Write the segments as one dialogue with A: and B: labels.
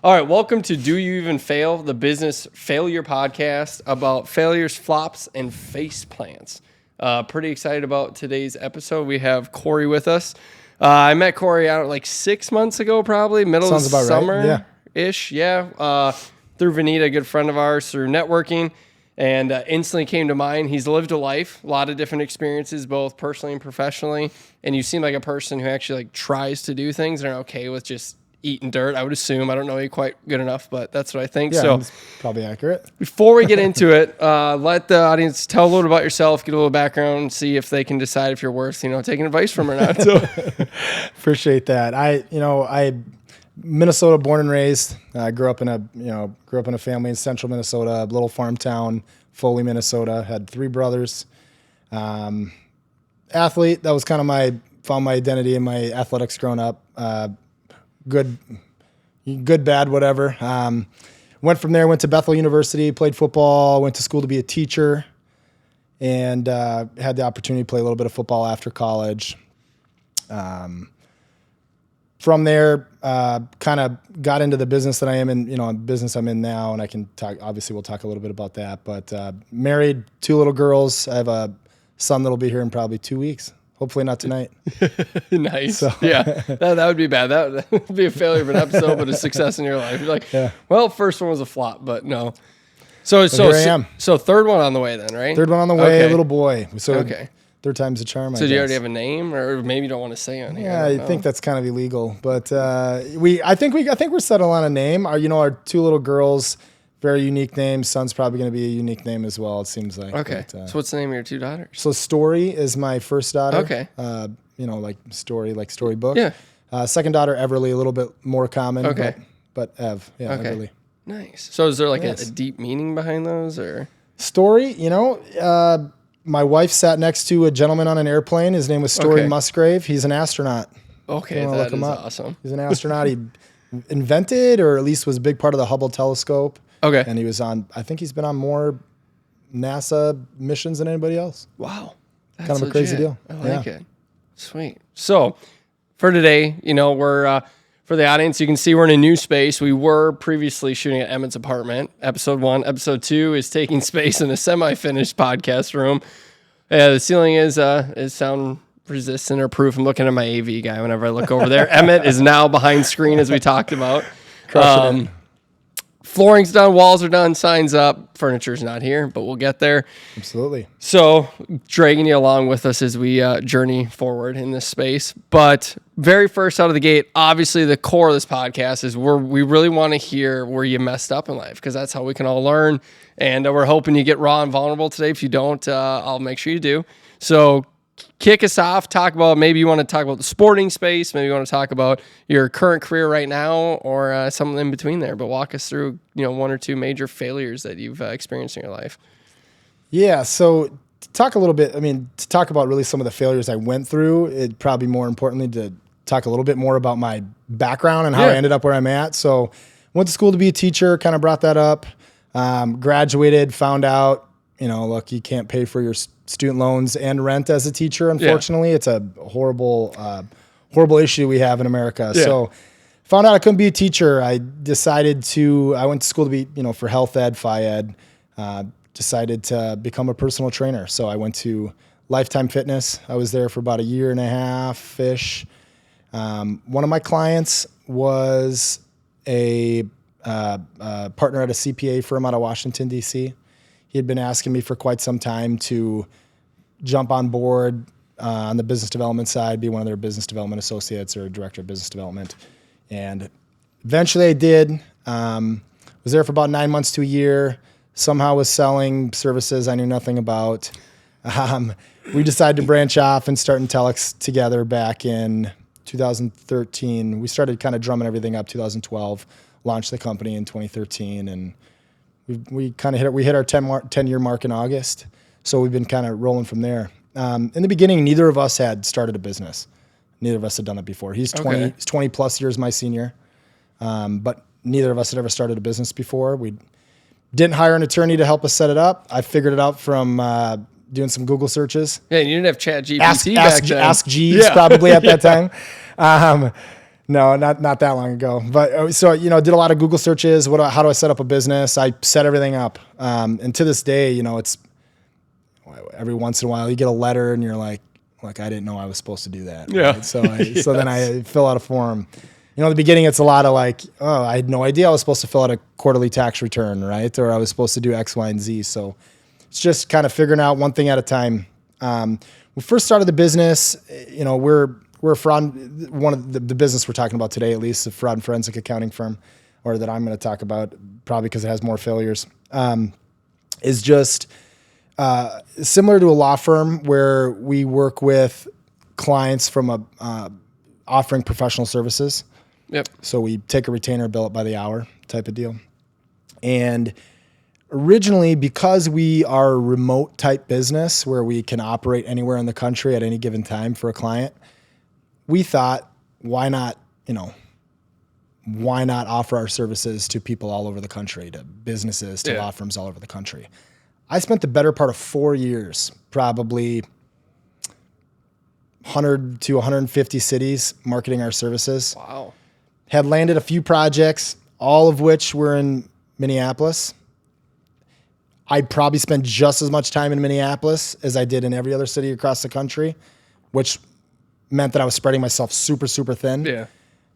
A: All right, welcome to Do You Even Fail, the business failure podcast about failures, flops, and face plants. Pretty excited about today's episode. We have Corey with us. I met Corey out like 6 months ago, probably middle of summer-ish. Right. Yeah. Through Vanita, a good friend of ours, through networking, and instantly came to mind. He's lived a life, a lot of different experiences, both personally and professionally. And you seem like a person who actually like tries to do things and are okay with just eating dirt, I would assume. I don't know you quite good enough, but that's what I think.
B: Yeah,
A: so
B: that's probably accurate.
A: Before we get into it, let the audience tell a little about yourself, get a little background, see if they can decide if you're worth, taking advice from or not. So
B: appreciate that. I Minnesota born and raised. I grew up in a family in central Minnesota, a little farm town, Foley, Minnesota. Had 3 brothers. Athlete, that was kind of found my identity in my athletics growing up. Good, bad, whatever. Went from there, went to Bethel University, played football, went to school to be a teacher, and had the opportunity to play a little bit of football after college. From there, kind of got into the business that I am in, business I'm in now, and I can talk, obviously we'll talk a little bit about that, but married, 2 little girls. I have a son that'll be here in probably 2 weeks. Hopefully not tonight.
A: Nice. So. Yeah, that would be bad. That would be a failure of an episode, but a success in your life. You're like, well, first one was a flop, but no. So here I am. So third one on the way then, right?
B: Third one on the way, little boy. So third time's a charm,
A: So do you already have a name, or maybe you don't want to say on here?
B: Yeah, I think that's kind of illegal, but I think we're settled on a name. Our 2 little girls, very unique names. Son's probably going to be a unique name as well, it seems like.
A: Okay. But, so what's the name of your 2 daughters?
B: So Story is my first daughter.
A: Okay.
B: Like story, like storybook.
A: Yeah.
B: Second daughter, Everly, a little bit more common.
A: Okay.
B: But Ev, Everly.
A: Nice. So is there like a deep meaning behind those, or?
B: Story, my wife sat next to a gentleman on an airplane. His name was Story Musgrave. He's an astronaut.
A: Okay, that is awesome.
B: He's an astronaut. He invented, or at least was a big part of the Hubble telescope.
A: Okay.
B: And he was I think he's been on more NASA missions than anybody else.
A: Wow. That's
B: kind of a crazy deal.
A: I like it. Sweet. So for today, we're, for the audience, you can see we're in a new space. We were previously shooting at Emmett's apartment. Episode 1. Episode 2 is taking space in a semi-finished podcast room. The ceiling is sound resistant or proof. I'm looking at my AV guy whenever I look over there. Emmett is now behind screen, as we talked about. Flooring's done, walls are done, signs up, furniture's not here, but we'll get there.
B: Absolutely.
A: So dragging you along with us as we journey forward in this space. But very first out of the gate, obviously the core of this podcast is we really want to hear where you messed up in life, because that's how we can all learn. And we're hoping you get raw and vulnerable today. If you don't, I'll make sure you do. So kick us off. Maybe you want to talk about the sporting space. Maybe you want to talk about your current career right now, or something in between there. But walk us through, 1 or 2 major failures that you've experienced in your life.
B: Yeah. So to talk about really some of the failures I went through, it'd probably more importantly to talk a little bit more about my background and how I ended up where I'm at. So went to school to be a teacher, kind of brought that up, graduated, found out, look, you can't pay for your student loans and rent as a teacher. Unfortunately, it's a horrible issue we have in America. Yeah. So found out I couldn't be a teacher. I went to school to be, for health ed, phy ed, decided to become a personal trainer. So I went to Lifetime Fitness. I was there for about 1.5 years-ish. One of my clients was a partner at a CPA firm out of Washington, D.C. He had been asking me for quite some time to jump on board on the business development side, be one of their business development associates or director of business development. And eventually I did. Was there for about 9 months to a year. Somehow was selling services I knew nothing about. We decided to branch off and start Intellex together back in 2013. We started kind of drumming everything up 2012, launched the company in 2013, and we kind of hit our 10-year mark in August. So we've been kind of rolling from there. In the beginning, neither of us had started a business. Neither of us had done it before. He's 20 plus years my senior, but neither of us had ever started a business before. We didn't hire an attorney to help us set it up. I figured it out from doing some Google searches.
A: Yeah, you didn't have ChatGPT back then.
B: Ask Jeeves probably at that time. No, not that long ago. But so, did a lot of Google searches. How do I set up a business? I set everything up. And to this day, it's every once in a while you get a letter and you're like, I didn't know I was supposed to do that.
A: Yeah.
B: Right? So then I fill out a form. In the beginning, it's a lot of like, oh, I had no idea I was supposed to fill out a quarterly tax return, right? Or I was supposed to do X, Y, and Z. So it's just kind of figuring out one thing at a time. We first started the business, we're a fraud, one of the business we're talking about today, at least, a fraud and forensic accounting firm, or that I'm going to talk about probably because it has more failures, is just similar to a law firm where we work with clients from offering professional services.
A: Yep.
B: So we take a retainer, bill it by the hour type of deal. And originally, because we are a remote type business where we can operate anywhere in the country at any given time for a client, we thought, why not offer our services to people all over the country, to businesses, to law firms all over the country. I spent the better part of 4 years, probably 100 to 150 cities marketing our services.
A: Wow.
B: Had landed a few projects, all of which were in Minneapolis. I'd probably spend just as much time in Minneapolis as I did in every other city across the country, which meant that I was spreading myself super, super thin.
A: Yeah.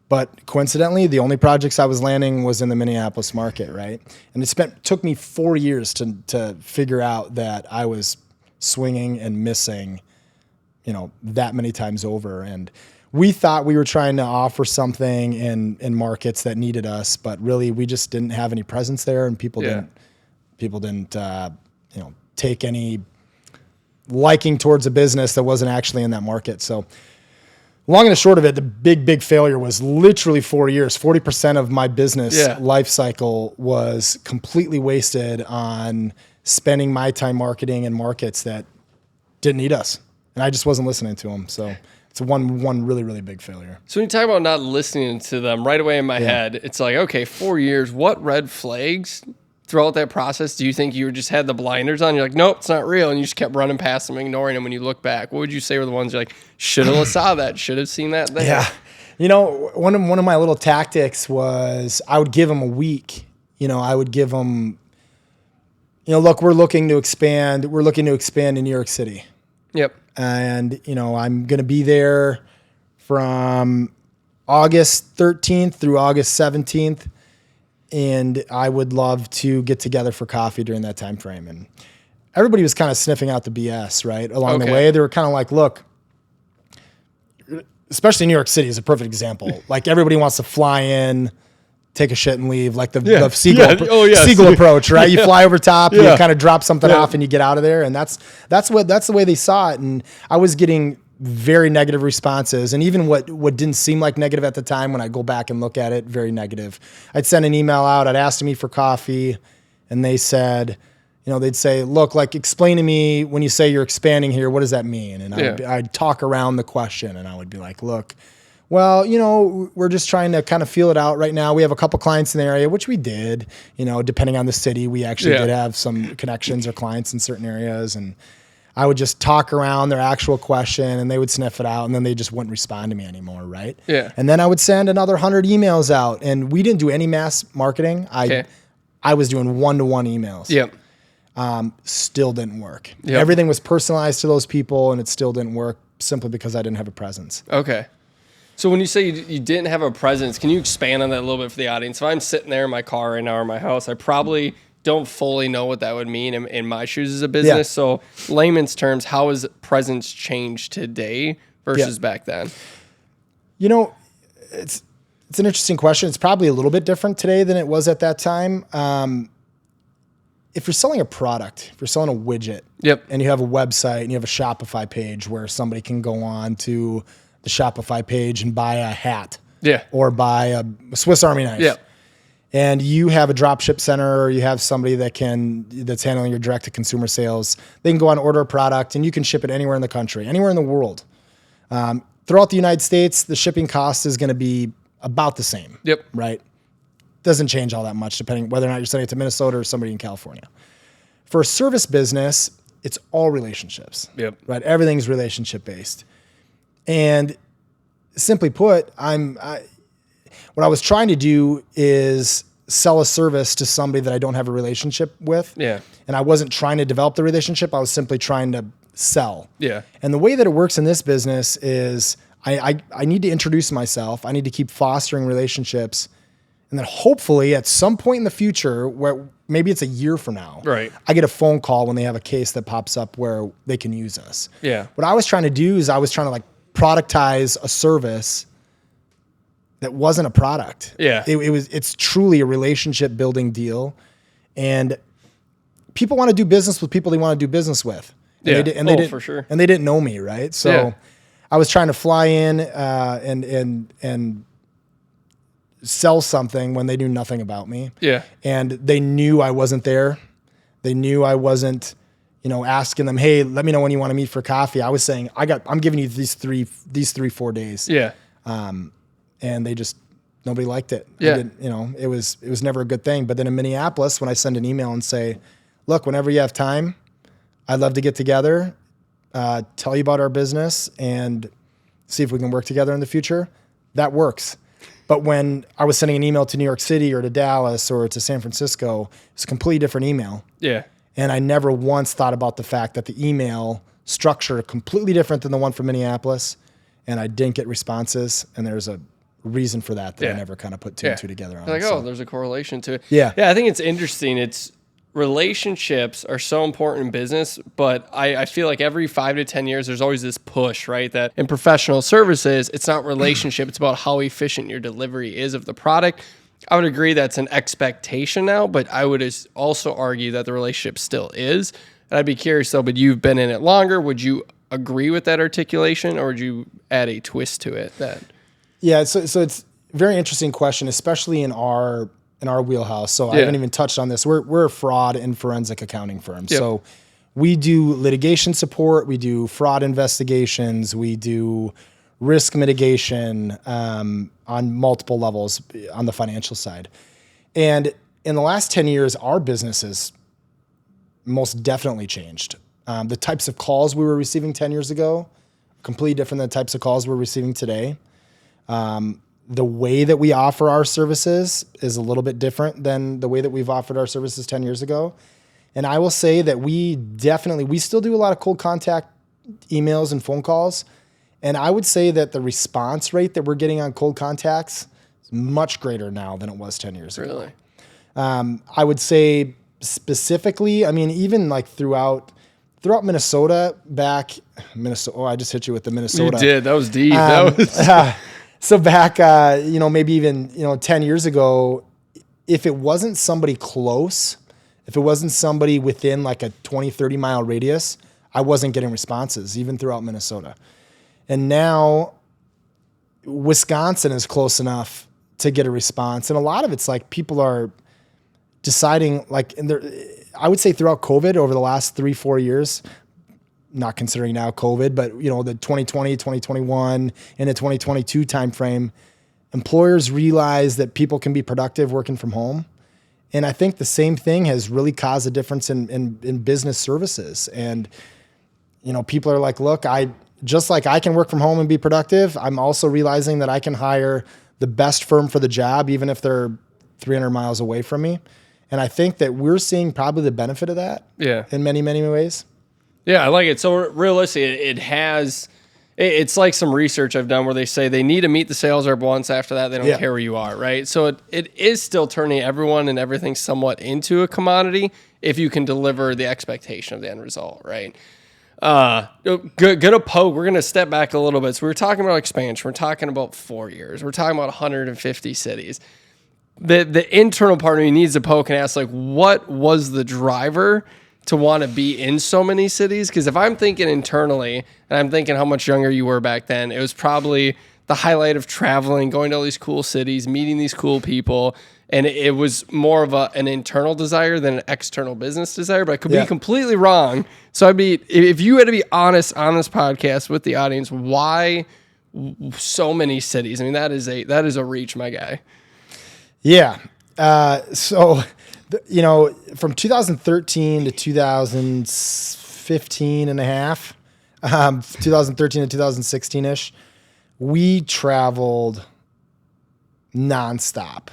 B: But coincidentally, the only projects I was landing was in the Minneapolis market, right? And took me 4 years to figure out that I was swinging and missing, that many times over. And we thought we were trying to offer something in markets that needed us, but really we just didn't have any presence there, and people didn't take any liking towards a business that wasn't actually in that market. So long and the short of it, the big failure was literally 4 years. 40% of my business life cycle was completely wasted on spending my time marketing in markets that didn't need us. And I just wasn't listening to them. So it's one really, really big failure.
A: So when you talk about not listening to them, right away in my head, it's like, okay, 4 years, what red flags throughout that process do you think you just had the blinders on? You're like, nope, it's not real. And you just kept running past them, ignoring them when you look back. What would you say were the ones you're like, should have saw that, should have seen that there?
B: Yeah. One of my little tactics was I would give them a week. I would give them, look, we're looking to expand in New York City.
A: Yep.
B: And, I'm going to be there from August 13th through August 17th. And I would love to get together for coffee during that time frame. And everybody was kind of sniffing out the BS, right? Along the way, they were kind of like, look, especially New York City is a perfect example. Like everybody wants to fly in, take a shit and leave, like the Seagull approach, right? You fly over top, you kind of drop something off and you get out of there. And that's the way they saw it. And I was getting very negative responses. And even what didn't seem like negative at the time, when I go back and look at it, very negative. I'd send an email out, I'd ask to meet for coffee, and they said, they'd say, look, like, explain to me when you say you're expanding here, what does that mean? And I'd talk around the question, and I would be like, look, well, we're just trying to kind of feel it out right now. We have a couple clients in the area, which we did, depending on the city, we actually did have some connections or clients in certain areas. And I would just talk around their actual question, and they would sniff it out, and then they just wouldn't respond to me anymore, right? Yeah. And then I would send another 100 emails out, and we didn't do any mass marketing. I was doing one-to-one emails.
A: Yep.
B: Still didn't work. Yep. Everything was personalized to those people, and it still didn't work simply because I didn't have a presence.
A: Okay. So when you say you didn't have a presence, can you expand on that a little bit for the audience? If I'm sitting there in my car right now or my house, I probably don't fully know what that would mean in my shoes as a business. Yeah. So layman's terms, how has presence changed today versus back then?
B: It's an interesting question. It's probably a little bit different today than it was at that time. If you're selling a product, if you're selling a widget, and you have a website and you have a Shopify page where somebody can go on to the Shopify page and buy a hat, or buy a Swiss Army knife, and you have a drop ship center, or you have somebody that's handling your direct to consumer sales, they can go on, order a product, and you can ship it anywhere in the country, anywhere in the world. Throughout the United States, the shipping cost is going to be about the same. Right? Doesn't change all that much depending whether or not you're sending it to Minnesota or somebody in California. For a service business, it's all relationships. Right? Everything's relationship based. And simply put, what I was trying to do is sell a service to somebody that I don't have a relationship with.
A: Yeah.
B: And I wasn't trying to develop the relationship. I was simply trying to sell.
A: Yeah.
B: And the way that it works in this business is I need to introduce myself. I need to keep fostering relationships. And then hopefully at some point in the future, where maybe it's a year from now,
A: right,
B: I get a phone call when they have a case that pops up where they can use us.
A: Yeah.
B: What I was trying to do is I was trying to like productize a service that wasn't a product.
A: Yeah.
B: It's truly a relationship building deal. And people want to do business with people they want to do business with. And
A: Yeah.
B: they didn't,
A: for sure.
B: And they didn't know me, right? So
A: Yeah.
B: I was trying to fly in and sell something when they knew nothing about me.
A: Yeah.
B: And they knew I wasn't there. They knew I wasn't, asking them, hey, let me know when you want to meet for coffee. I was saying, I'm giving you these 4 days.
A: Yeah.
B: And they just, nobody liked it.
A: Yeah.
B: It was never a good thing. But then in Minneapolis, when I send an email and say, look, whenever you have time, I'd love to get together, tell you about our business and see if we can work together in the future. That works. But when I was sending an email to New York City or to Dallas or to San Francisco, it's a completely different email.
A: Yeah.
B: And I never once thought about the fact that the email structure completely different than the one from Minneapolis. And I didn't get responses. And there's a reason for that I never kind of put two and two together on.
A: Like, there's a correlation to it.
B: Yeah.
A: Yeah, I think it's interesting. Relationships are so important in business, but I feel like every 5 to 10 years, there's always this push, right? That in professional services, it's not relationship. It's about how efficient your delivery is of the product. I would agree that's an expectation now, but I would also argue that the relationship still is. And I'd be curious though, but you've been in it longer. Would you agree with that articulation or would you add a twist to it?
B: Yeah, so it's a very interesting question, especially in our wheelhouse. So I haven't even touched on this. We're a fraud and forensic accounting firm.
A: Yep.
B: So we do litigation support, we do fraud investigations, we do risk mitigation on multiple levels on the financial side. And in the last 10 years, our business has most definitely changed. The types of calls we were receiving 10 years ago, completely different than the types of calls we're receiving today. The way that we offer our services is a little bit different than the way that we've offered our services 10 years ago. And I will say that we still do a lot of cold contact emails and phone calls. And I would say that the response rate that we're getting on cold contacts is much greater now than it was 10 years ago.
A: Really?
B: I would say specifically, even like throughout Minnesota, I just hit you with the Minnesota.
A: You did. That was deep.
B: So back, maybe even, 10 years ago, if it wasn't somebody close, if it wasn't somebody within like a 20, 30 mile radius, I wasn't getting responses even throughout Minnesota. And now Wisconsin is close enough to get a response. And a lot of it's like people are deciding I would say throughout COVID over the last 3-4 years, not considering now COVID, but the 2020, 2021, and the 2022 timeframe, employers realize that people can be productive working from home. And I think the same thing has really caused a difference in business services. And, people are like, look, just like I can work from home and be productive, I'm also realizing that I can hire the best firm for the job, even if they're 300 miles away from me. And I think that we're seeing probably the benefit of that in many, many ways. Yeah,
A: I like it. So realistically, it's like some research I've done where they say they need to meet the sales rep once. After that, they don't care where you are, right? So it is still turning everyone and everything somewhat into a commodity if you can deliver the expectation of the end result, right? Gonna poke. We're gonna step back a little bit. So we were talking about expansion. We're talking about 4 years. We're talking about 150 cities. The internal part of me needs to poke and ask, like, what was the driver to want to be in so many cities? Because if I'm thinking internally and I'm thinking how much younger you were back then, it was probably the highlight of traveling, going to all these cool cities, meeting these cool people. And it was more of an internal desire than an external business desire, but I could be completely wrong. So if you had to be honest on this podcast with the audience, why so many cities? That is a reach, my guy.
B: Yeah. So from 2013 to 2015 and a half, 2013 to 2016-ish, we traveled nonstop.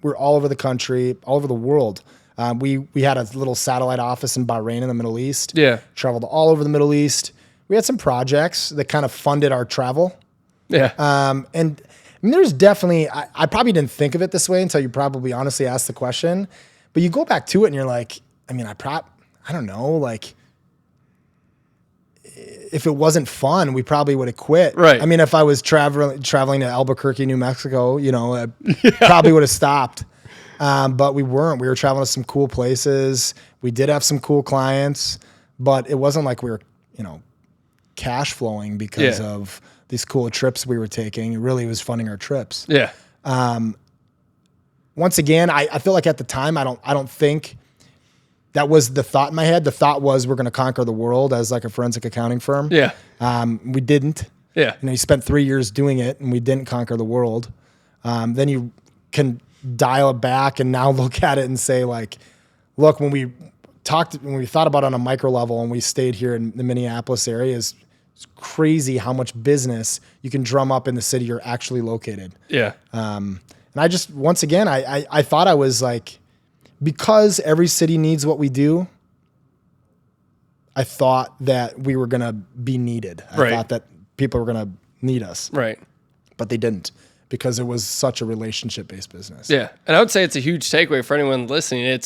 B: We're all over the country, all over the world. We had a little satellite office in Bahrain in the Middle East.
A: Yeah.
B: Traveled all over the Middle East. We had some projects that kind of funded our travel.
A: Yeah.
B: And I mean, there's definitely, I probably didn't think of it this way until you probably honestly asked the question, but you go back to it and you're like, I mean, I don't know, like if it wasn't fun, we probably would have quit.
A: Right.
B: I mean, if I was traveling to Albuquerque, New Mexico, I probably would have stopped. But we weren't. We were traveling to some cool places. We did have some cool clients, but it wasn't like we were, cash flowing because of these cool trips we were taking. It really was funding our trips.
A: Yeah.
B: Once again, I feel like at the time, I don't think that was the thought in my head. The thought was we're going to conquer the world as like a forensic accounting firm.
A: Yeah.
B: We didn't.
A: Yeah.
B: You spent 3 years doing it and we didn't conquer the world. Then you can dial it back and now look at it and say like, look, when we thought about it on a micro level and we stayed here in the Minneapolis area, it's crazy how much business you can drum up in the city you're actually located.
A: Yeah.
B: And I just, once again, I thought I was like, because every city needs what we do, I thought that we were going to be needed. I thought that people were going to need us.
A: Right.
B: But they didn't, because it was such a relationship-based business.
A: Yeah. And I would say it's a huge takeaway for anyone listening.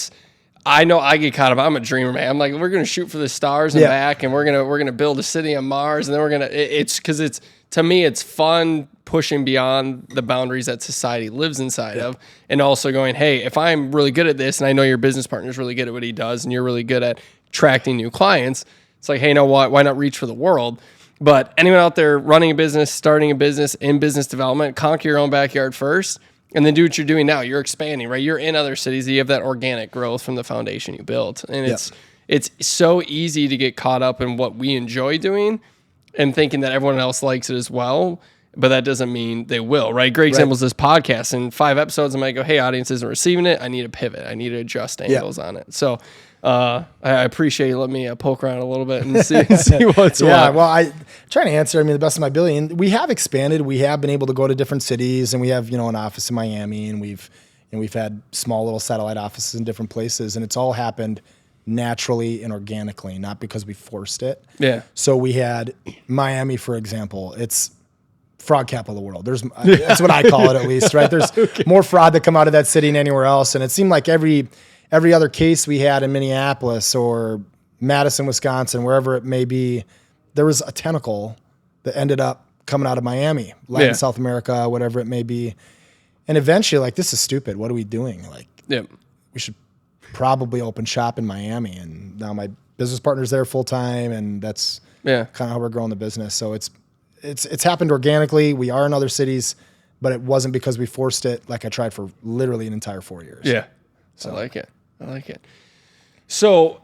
A: I know I get caught up. I'm a dreamer, man. I'm like, we're going to shoot for the stars and back, and we're going to build a city on Mars, and then to me, it's fun pushing beyond the boundaries that society lives inside of, and also going, hey, if I'm really good at this, and I know your business partner's really good at what he does, and you're really good at attracting new clients, it's like, hey, you know what? Why not reach for the world? But anyone out there running a business, starting a business, in business development, conquer your own backyard first, and then do what you're doing now. You're expanding, right? You're in other cities. You have that organic growth from the foundation you built. And it's so easy to get caught up in what we enjoy doing and thinking that everyone else likes it as well. But that doesn't mean they will, right? Great example is this podcast. In 5 episodes, I might go, hey, audience isn't receiving it. I need to pivot. I need to adjust angles on it. So I appreciate you letting me poke around a little bit and see what's what.
B: Yeah, well, I'm trying to answer, the best of my ability. And we have expanded. We have been able to go to different cities, and we have, an office in Miami, and we've had small little satellite offices in different places, and it's all happened naturally and organically, not because we forced it.
A: Yeah.
B: So we had Miami, for example. It's fraud capital of the world. That's what I call it, at least, right? There's more fraud that come out of that city than anywhere else, and it seemed like every other case we had in Minneapolis or Madison, Wisconsin, wherever it may be, there was a tentacle that ended up coming out of Miami, Latin, South America, whatever it may be. And eventually, like, this is stupid. What are we doing? Like, we should probably open shop in Miami. And now my business partner's there full time, and that's kind of how we're growing the business. So it's happened organically. We are in other cities, but it wasn't because we forced it. Like I tried for literally an entire 4 years.
A: Yeah. So. I like it. So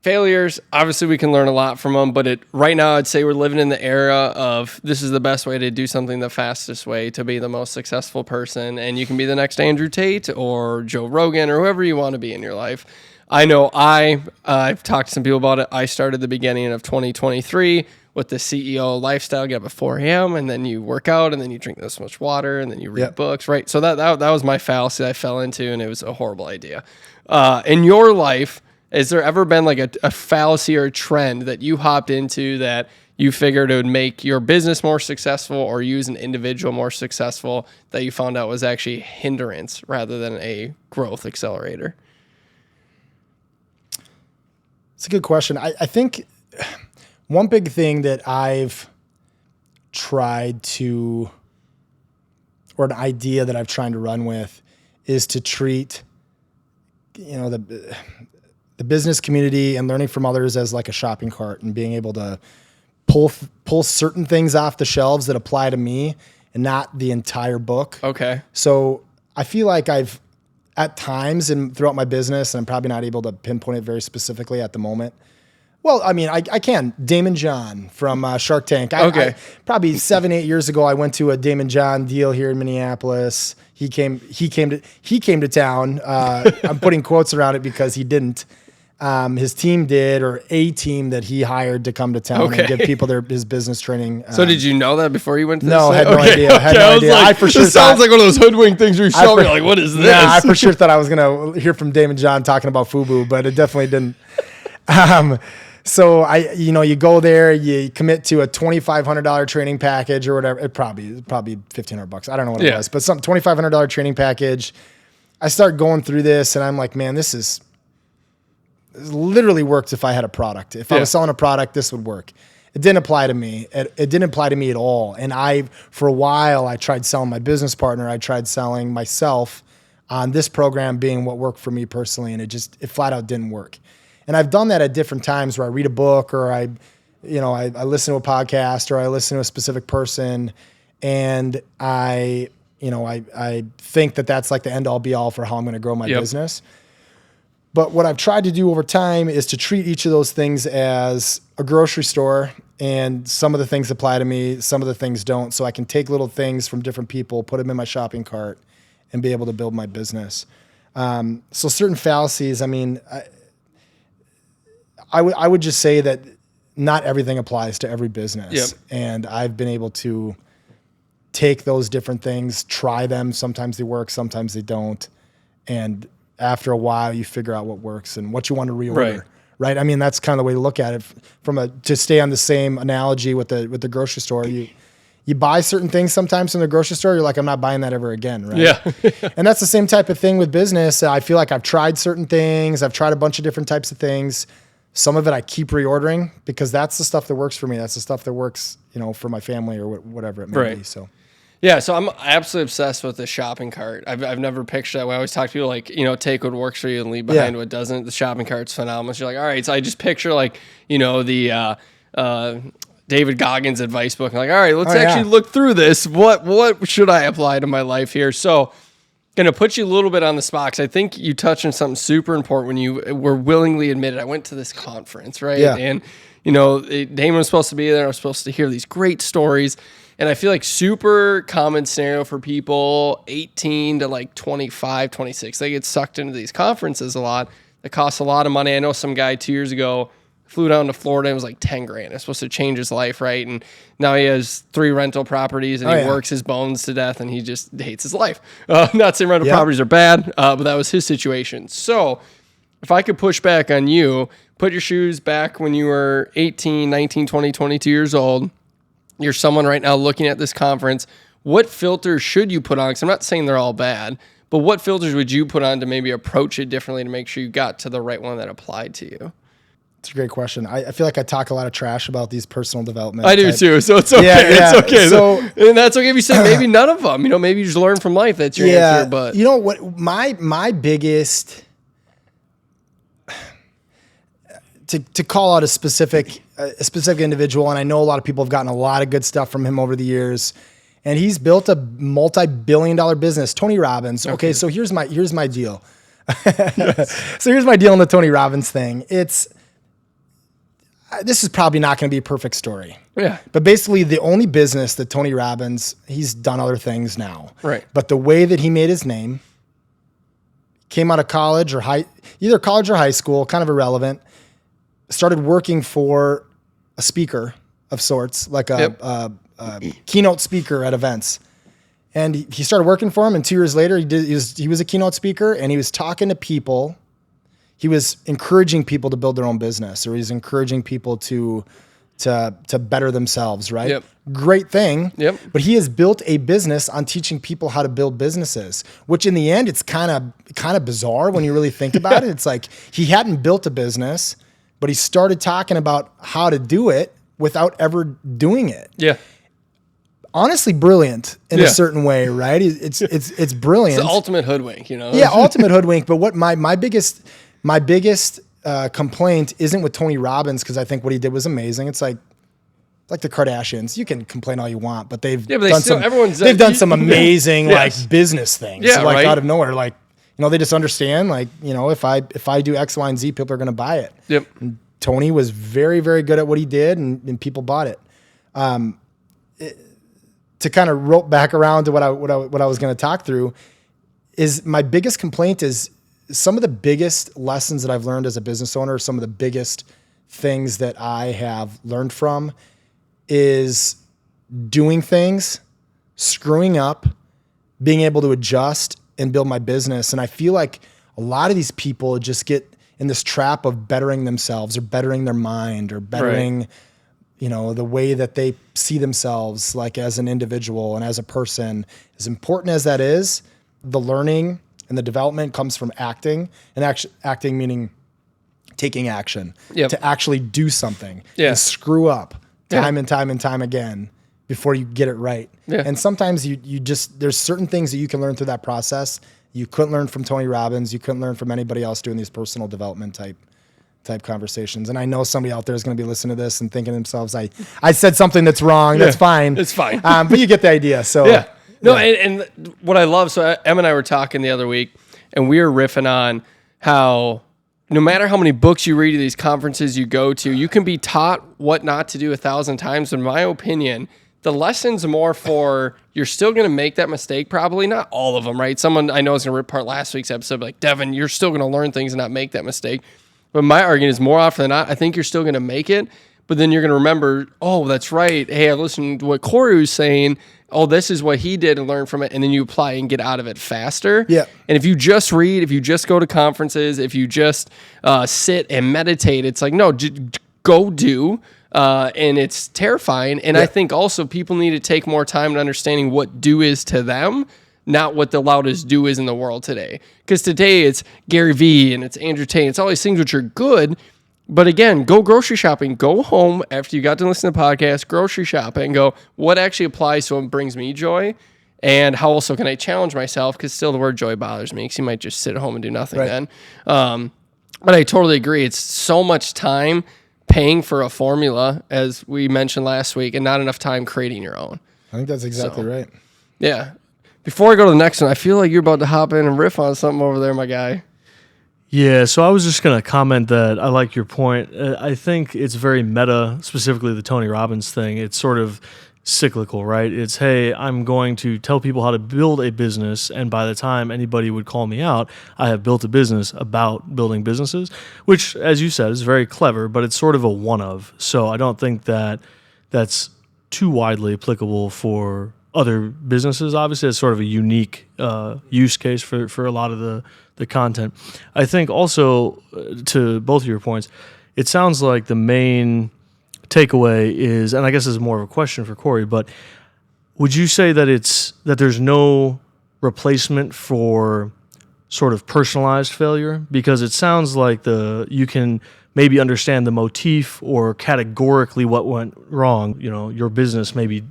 A: failures, obviously we can learn a lot from them, but right now I'd say we're living in the era of this is the best way to do something, the fastest way to be the most successful person. And you can be the next Andrew Tate or Joe Rogan or whoever you want to be in your life. I know I've talked to some people about it. I started the beginning of 2023 with the CEO lifestyle, get up at 4 a.m. and then you work out and then you drink this much water and then you read books, right? So that was my fallacy I fell into, and it was a horrible idea. In your life, has there ever been like a fallacy or a trend that you hopped into that you figured it would make your business more successful or you as an individual more successful that you found out was actually a hindrance rather than a growth accelerator?
B: It's a good question. I think one big thing that I've tried to, or an idea that I've tried to run with, is to treat, the business community and learning from others as like a shopping cart, and being able to pull certain things off the shelves that apply to me and not the entire book.
A: Okay.
B: So I feel like I've, at times and throughout my business, and I'm probably not able to pinpoint it very specifically at the moment. Well, I can. Damon John from Shark Tank. Probably 7-8 years ago, I went to a Damon John deal here in Minneapolis. He came to town. I'm putting quotes around it because he didn't. His team did, or a team that he hired to come to town and give people his business training.
A: So did you know that before you went to this?
B: No, I had no idea.
A: I for sure sounds like one of those hoodwink things where you show me like, what is this?
B: Yeah, I for sure thought I was going to hear from Damon John talking about FUBU, but it definitely didn't. So you go there, you commit to a $2,500 training package or whatever. It probably $1,500. I don't know what it was, but some $2,500 training package. I start going through this and I'm like, man, this literally works if I had a product. If I was selling a product, this would work. It didn't apply to me. It didn't apply to me at all. And for a while, I tried selling my business partner. I tried selling myself on this program being what worked for me personally. And it flat out didn't work. And I've done that at different times where I read a book or I listen to a podcast or I listen to a specific person and I think that that's like the end all be all for how I'm going to grow my business. But what I've tried to do over time is to treat each of those things as a grocery store, and some of the things apply to me, some of the things don't. So I can take little things from different people, put them in my shopping cart, and be able to build my business. So certain fallacies, I mean, I would just say that not everything applies to every business. And I've been able to take those different things, try them. Sometimes they work, sometimes they don't. And after a while, you figure out what works and what you want to reorder. Right? I mean, that's kind of the way to look at it. To stay on the same analogy with the grocery store, you buy certain things sometimes in the grocery store. You're like, I'm not buying that ever again. Right?
A: Yeah.
B: And that's the same type of thing with business. I feel like I've tried certain things. I've tried a bunch of different types of things. Some of it I keep reordering because that's the stuff that works for me. That's the stuff that works, for my family or whatever it may be. So.
A: Yeah, so I'm absolutely obsessed with the shopping cart. I've never pictured that way. I always talk to people like, take what works for you and leave behind what doesn't. The shopping cart's phenomenal. So you're like, all right. So I just picture the David Goggins advice book. I'm like, all right, let's actually look through this. What should I apply to my life here? So going to put you a little bit on the spot, 'cause I think you touched on something super important when you were willingly admitted. I went to this conference, right?
B: Yeah.
A: And, Damon was supposed to be there. I was supposed to hear these great stories. And I feel like super common scenario for people 18 to like 25, 26. They get sucked into these conferences a lot. It costs a lot of money. I know some guy 2 years ago flew down to Florida and it was like 10 grand. It's supposed to change his life, right? And now he has 3 rental properties and he works his bones to death and he just hates his life. Not saying rental properties are bad, but that was his situation. So if I could push back on you, put your shoes back when you were 18, 19, 20, 22 years old. You're someone right now looking at this conference. What filters should you put on? Because I'm not saying they're all bad, but what filters would you put on to maybe approach it differently to make sure you got to the right one that applied to you?
B: It's a great question. I feel like I talk a lot of trash about these personal development.
A: I do too, so it's okay.
B: Yeah.
A: It's okay.
B: So,
A: and that's okay if you say maybe none of them. Maybe you just learn from life. That's your answer. But
B: you know what? My biggest to call out a specific individual, and I know a lot of people have gotten a lot of good stuff from him over the years, and he's built a multi-billion-dollar business. Tony Robbins. Okay, so here's my deal. So here's my deal on the Tony Robbins thing. This is probably not going to be a perfect story.
A: Yeah.
B: But basically, the only business that Tony Robbins, he's done other things now.
A: Right.
B: But the way that he made his name, came out of college or either college or high school, kind of irrelevant. Started working for a speaker of sorts, like a keynote speaker at events. And he started working for him, and 2 years later, he was a keynote speaker, and he was talking to people. He was encouraging people to build their own business, or he's encouraging people to better themselves, right?
A: Yep.
B: Great thing.
A: Yep.
B: But he has built a business on teaching people how to build businesses, which in the end, it's kind of bizarre when you really think about it. It's like he hadn't built a business, but he started talking about how to do it without ever doing it.
A: Yeah.
B: Honestly, brilliant in a certain way, right? It's brilliant.
A: It's the ultimate hoodwink,
B: Yeah, ultimate hoodwink. But what my biggest complaint isn't with Tony Robbins, because I think what he did was amazing. It's like the Kardashians. You can complain all you want, but they've done some amazing business things.
A: Yeah,
B: like out of nowhere, they just understand, if I do X, Y, and Z, people are going to buy it.
A: Yep.
B: And Tony was very, very good at what he did, and people bought it. To kind of rope back around to what I was going to talk through, is my biggest complaint is some of the biggest lessons that I've learned as a business owner, some of the biggest things that I have learned from is doing things, screwing up, being able to adjust and build my business. And I feel like a lot of these people just get in this trap of bettering themselves or bettering their mind or bettering, the way that they see themselves, like as an individual and as a person. As important as that is, the learning and the development comes from acting, and acting meaning taking action to actually do something and screw up time and time and time again before you get it right. Yeah. And sometimes you just, there's certain things that you can learn through that process. You couldn't learn from Tony Robbins. You couldn't learn from anybody else doing these personal development type conversations. And I know somebody out there is going to be listening to this and thinking to themselves, I said something that's wrong. That's fine.
A: It's fine.
B: But you get the idea. So
A: No, and what I love, so Em and I were talking the other week, and we were riffing on how no matter how many books you read at these conferences you go to, you can be taught what not to do 1,000 times. In my opinion, the lesson's more for you're still going to make that mistake, probably not all of them, right? Someone I know is going to rip apart last week's episode, like, Devin, you're still going to learn things and not make that mistake. But my argument is more often than not, I think you're still going to make it, but then you're going to remember, oh, that's right. Hey, I listened to what Corey was saying. Oh, this is what he did and learn from it. And then you apply and get out of it faster.
B: Yeah.
A: And if you just read, if you just go to conferences, if you just sit and meditate, it's like, no, go do. And it's terrifying. And I think also people need to take more time in understanding what do is to them, not what the loudest do is in the world today. Because today it's Gary Vee and it's Andrew Tate. It's all these things which are good. But again, go grocery shopping. Go home after you got to listen to the podcast, grocery shopping, and go, what actually applies to what brings me joy? And how also can I challenge myself? Because still the word joy bothers me because you might just sit at home and do nothing then. But I totally agree. It's so much time paying for a formula, as we mentioned last week, and not enough time creating your own.
B: I think that's exactly right.
A: Yeah. Before I go to the next one, I feel like you're about to hop in and riff on something over there, my guy.
C: Yeah, so I was just going to comment that I like your point. I think it's very meta, specifically the Tony Robbins thing. It's sort of cyclical, right? It's, hey, I'm going to tell people how to build a business, and by the time anybody would call me out, I have built a business about building businesses, which, as you said, is very clever, but it's sort of a one-of. So I don't think that that's too widely applicable for other businesses. Obviously, it's sort of a unique use case for a lot of the content. I think also, to both of your points, it sounds like the main takeaway is, and I guess this is more of a question for Corey, but would you say that there's no replacement for sort of personalized failure? Because it sounds like you can maybe understand the motif or categorically what went wrong. Your business may be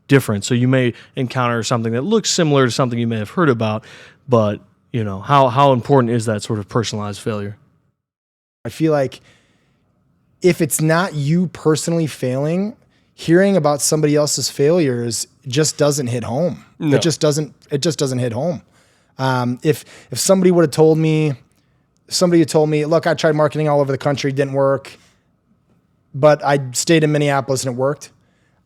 C: different, so you may encounter something that looks similar to something you may have heard about, but how important is that sort of personalized failure?
B: I feel like if it's not you personally failing, hearing about somebody else's failures just doesn't hit home. No. It just doesn't hit home. If somebody would have told me, look, I tried marketing all over the country, didn't work, but I stayed in Minneapolis and it worked,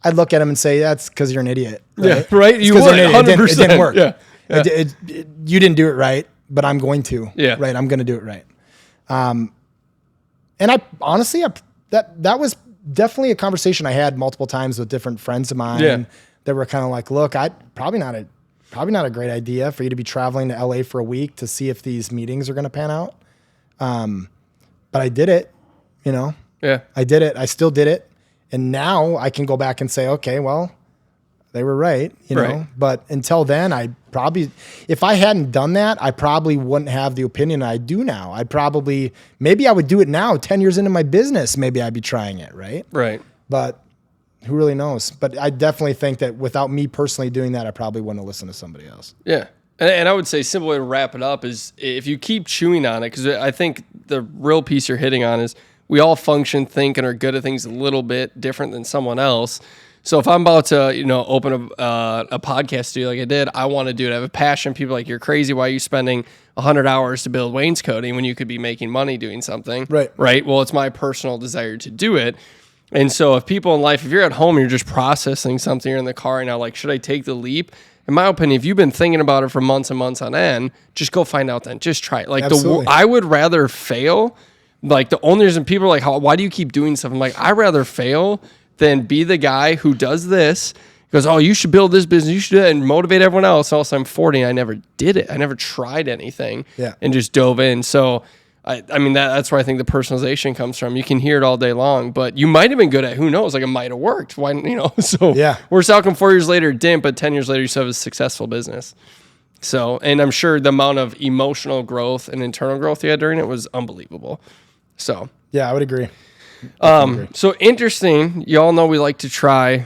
B: I'd look at him and say, that's because you're an idiot. Right?
A: Yeah, right. You would, 100%.
B: It didn't work.
A: Yeah.
B: You didn't do it right, but I'm going to.
A: Yeah.
B: Right. I'm going to do it right. And I honestly, that was definitely a conversation I had multiple times with different friends of mine that were kind of like, look, probably not a great idea for you to be traveling to LA for a week to see if these meetings are going to pan out. But I did it,
A: Yeah.
B: I did it. I still did it. And now I can go back and say, okay, well, they were right, know. But until then, if I hadn't done that, I probably wouldn't have the opinion I do now. Maybe I would do it now, 10 years into my business, maybe I'd be trying it, right?
A: Right.
B: But who really knows? But I definitely think that without me personally doing that, I probably wouldn't have listened to somebody else.
A: Yeah. And I would say a simple way to wrap it up is if you keep chewing on it, because I think the real piece you're hitting on is we all function, think, and are good at things a little bit different than someone else. So if I'm about to, open a podcast studio like I did, I want to do it. I have a passion. People are like, you're crazy. Why are you spending 100 hours to build wainscoting when you could be making money doing something? Right. Well, it's my personal desire to do it. And so if people in life, if you're at home and you're just processing something, you're in the car and now like, should I take the leap? in my opinion, if you've been thinking about it for months and months on end, just go find out then. Just try it. Like I would rather fail. Like the owners and people are like, why do you keep doing stuff? I'm like, I'd rather fail than be the guy who does this. Goes, oh, you should build this business. You should do it and motivate everyone else. Also, I'm 40 and I never did it. I never tried anything and just dove in. So, I mean, that's where I think the personalization comes from. You can hear it all day long, but you might have been good at, who knows? Like it might have worked. Why, so worst outcome 4 years later, it didn't, but 10 years later, you still have a successful business. So, and I'm sure the amount of emotional growth and internal growth you had during it was unbelievable. So,
B: yeah, I would agree.
A: So interesting. You all know we like to try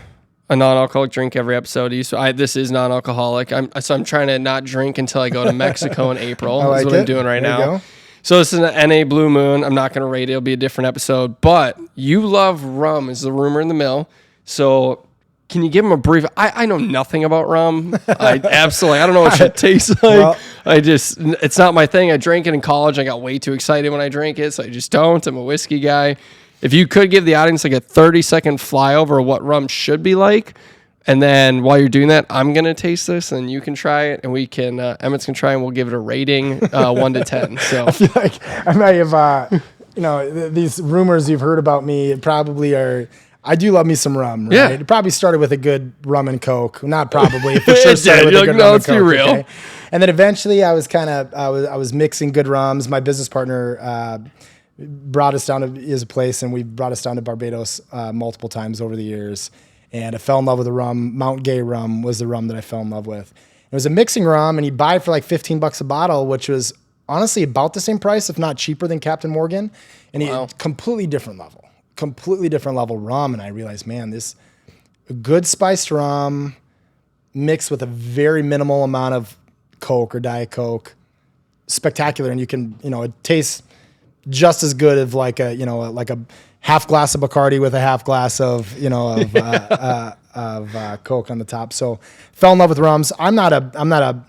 A: a non-alcoholic drink every episode. So this is non-alcoholic. I'm trying to not drink until I go to Mexico in April. That's what I'm doing right now. So this is an NA Blue Moon. I'm not going to rate it. It'll be a different episode. But you love rum is the rumor in the mill. So can you give them a brief? I know nothing about rum. I don't know what it tastes like. Well, it's not my thing. I drank it in college. I got way too excited when I drank it. So I just don't. I'm a whiskey guy. If you could give the audience like a 30-second flyover of what rum should be like, and then while you're doing that, I'm going to taste this and you can try it and we can, Emmett's can try and we'll give it a rating 1 to 10. So
B: I feel like I might have, these rumors you've heard about me probably are, I do love me some rum, right? Yeah. It probably started with a good rum and Coke. Not probably, for sure started with a good rum and Coke. Let's be real. Okay? And then eventually I was mixing good rums. My business partner, brought us down to his place, and we brought us down to Barbados multiple times over the years. And I fell in love with the rum. Mount Gay rum was the rum that I fell in love with. It was a mixing rum, and you buy it for like $15 a bottle, which was honestly about the same price, if not cheaper than Captain Morgan. And completely different level rum. And I realized, man, this good spiced rum mixed with a very minimal amount of Coke or Diet Coke, spectacular. And you can, it tastes just as good as like a half glass of Bacardi with a half glass of Coke on the top. So fell in love with rums. I'm not a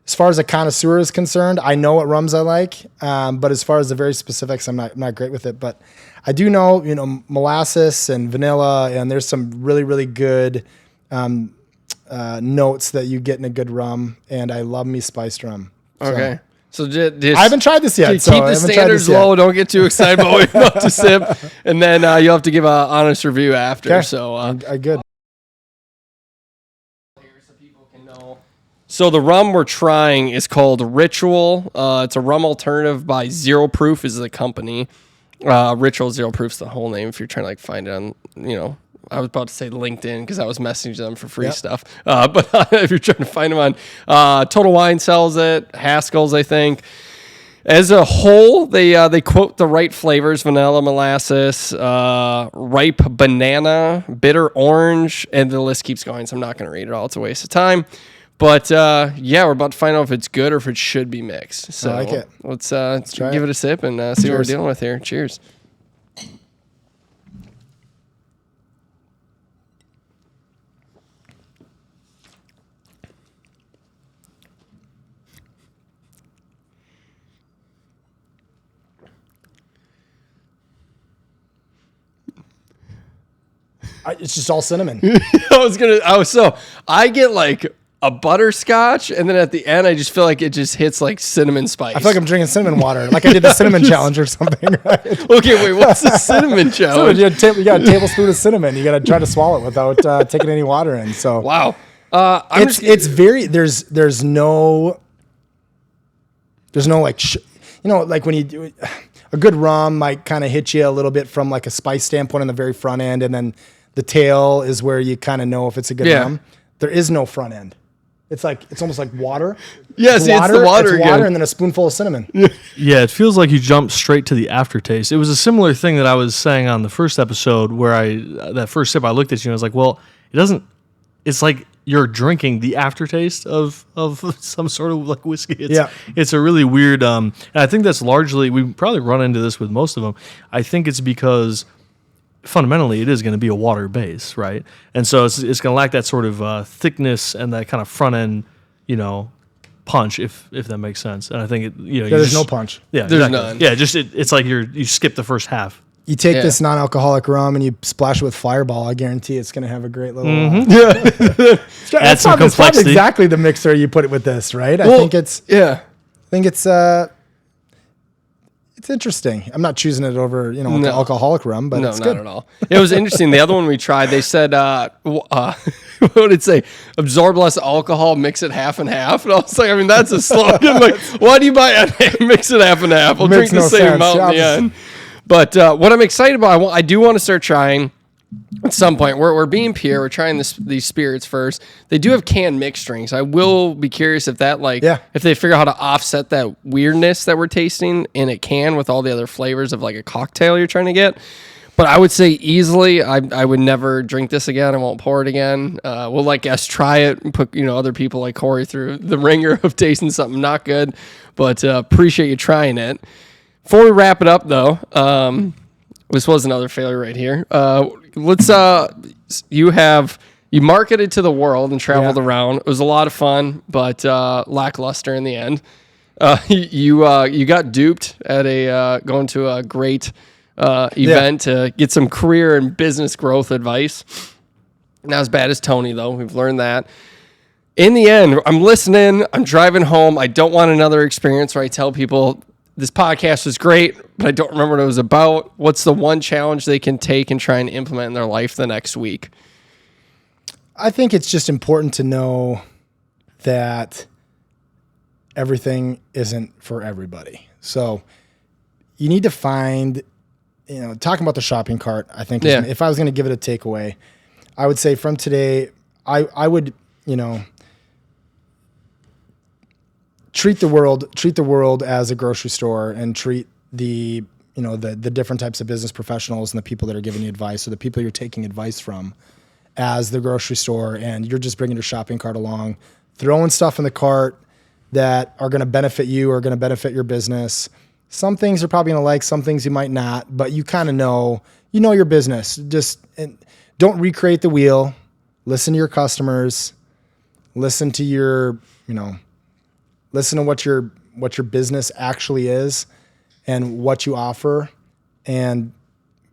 B: as far as a connoisseur is concerned, I know what rums I like, but as far as the very specifics, I'm not great with it. But I do know molasses and vanilla, and there's some really really good notes that you get in a good rum, and I love me spiced rum.
A: Okay. So
B: I haven't tried this yet.
A: So keep the standards low. Don't get too excited about what you're about to sip. And then you'll have to give an honest review after. Okay. So
B: good.
A: So people can know. So the rum we're trying is called Ritual. It's a rum alternative by Zero Proof is the company. Ritual Zero Proof's the whole name if you're trying to find it on, I was about to say LinkedIn because I was messaging them for free stuff. But if you're trying to find them on Total Wine sells it, Haskell's, I think. As a whole, they quote the right flavors: vanilla, molasses, ripe banana, bitter orange, and the list keeps going. So I'm not going to read it all; it's a waste of time. But we're about to find out if it's good or if it should be mixed. So
B: I like it.
A: Let's give it a sip and see what we're dealing with here. Cheers.
B: It's just all cinnamon.
A: I get like a butterscotch, and then at the end, I just feel like it just hits like cinnamon spice.
B: I feel like I'm drinking cinnamon water, like I did the cinnamon challenge or something. Right?
A: Okay, wait, what's the cinnamon challenge?
B: So you got a tablespoon of cinnamon. You got to try to swallow it without taking any water in. So
A: wow,
B: there's no like like when you do a good rum might kind of hit you a little bit from like a spice standpoint on the very front end, and then the tail is where you kind of know if it's a good rum. There is no front end. It's almost like water.
A: Yes, it's the water again.
B: And then a spoonful of cinnamon.
C: Yeah, it feels like you jump straight to the aftertaste. It was a similar thing that I was saying on the first episode where that first sip I looked at you and I was like, well, it doesn't. It's like you're drinking the aftertaste of some sort of like whiskey. It's a really weird. And I think that's largely we probably run into this with most of them. I think it's because fundamentally it is going to be a water base, right? And so it's going to lack that sort of thickness and that kind of front end, punch, if that makes sense. And I think there's
B: no punch.
C: Yeah,
A: there's none.
C: Yeah, just it's like you skip the first half.
B: You take this non-alcoholic rum and you splash it with Fireball. I guarantee it's going to have a great little.
C: Add some complexity.
B: It's not exactly the mixer you put it with this, right? I think it's interesting. I'm not choosing it over, alcoholic rum, but it's good.
A: Not at all. It was interesting. The other one we tried, they said, what would it say? Absorb less alcohol, mix it half and half. And I was like, I mean, that's a slogan. Like, why do you buy it? Mix it half and half. We'll drink the same amount in the end. But what I'm excited about, I do want to start trying at some point. We're being pure. We're trying these spirits first. They do have canned mixed drinks. I will be curious if that if they figure out how to offset that weirdness that we're tasting in a can with all the other flavors of like a cocktail you're trying to get. But I would say easily, I would never drink this again. I won't pour it again. We'll let guests try it and put other people like Corey through the ringer of tasting something not good. But appreciate you trying it. Before we wrap it up, though, this was another failure right here. You marketed to the world and traveled around. It was a lot of fun, but lackluster in the end. You got duped at going to a great event to get some career and business growth advice. Not as bad as Tony, though. We've learned that. In the end, I'm listening. I'm driving home. I don't want another experience where I tell people, this podcast was great, but I don't remember what it was about. What's the one challenge they can take and try and implement in their life the next week?
B: I think it's just important to know that everything isn't for everybody. So you need to find, talking about the shopping cart, I think if I was going to give it a takeaway, I would say from today, I would, treat the world as a grocery store and treat the different types of business professionals and the people that are giving you advice or the people you're taking advice from as the grocery store, and you're just bringing your shopping cart along, throwing stuff in the cart that are going to benefit you or going to benefit your business. Some things you're probably going to like, some things you might not, but you kind of know your business. Just don't recreate the wheel. Listen to your customers. Listen to listen to what your business actually is and what you offer, and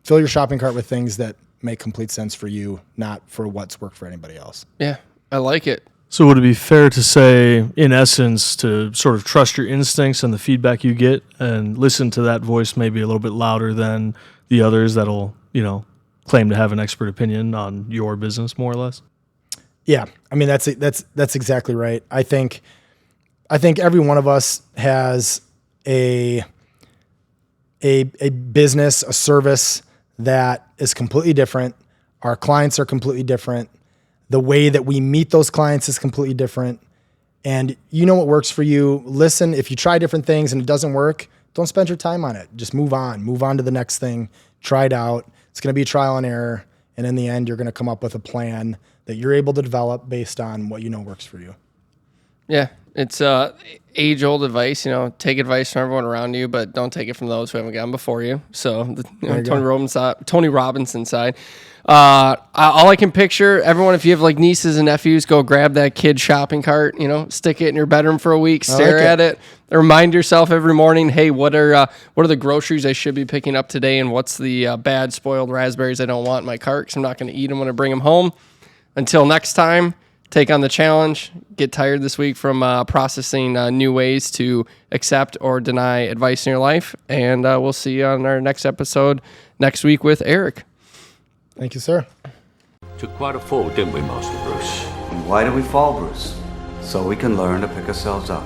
B: fill your shopping cart with things that make complete sense for you, not for what's worked for anybody else.
A: Yeah, I like it.
C: So would it be fair to say, in essence, to sort of trust your instincts and the feedback you get and listen to that voice maybe a little bit louder than the others that'll, claim to have an expert opinion on your business more or less?
B: Yeah. I mean, that's exactly right. I think every one of us has a business, a service that is completely different. Our clients are completely different. The way that we meet those clients is completely different. And what works for you. Listen, if you try different things and it doesn't work, don't spend your time on it. Just move on. Move on to the next thing. Try it out. It's going to be trial and error. And in the end, you're going to come up with a plan that you're able to develop based on what works for you.
A: Yeah, it's age-old advice. Take advice from everyone around you, but don't take it from those who haven't gone before you. So, Tony Robbins side. All I can picture, everyone, if you have like nieces and nephews, go grab that kid shopping cart. Stick it in your bedroom for a week, stare at it, remind yourself every morning, hey, what are the groceries I should be picking up today, and what's the bad spoiled raspberries I don't want in my cart because I'm not going to eat them when I bring them home. Until next time. Take on the challenge, get tired this week from processing new ways to accept or deny advice in your life. And we'll see you on our next episode next week with Eric.
B: Thank you, sir.
D: Took quite a fall, didn't we, Master Bruce?
E: And why do we fall, Bruce? So we can learn to pick ourselves up.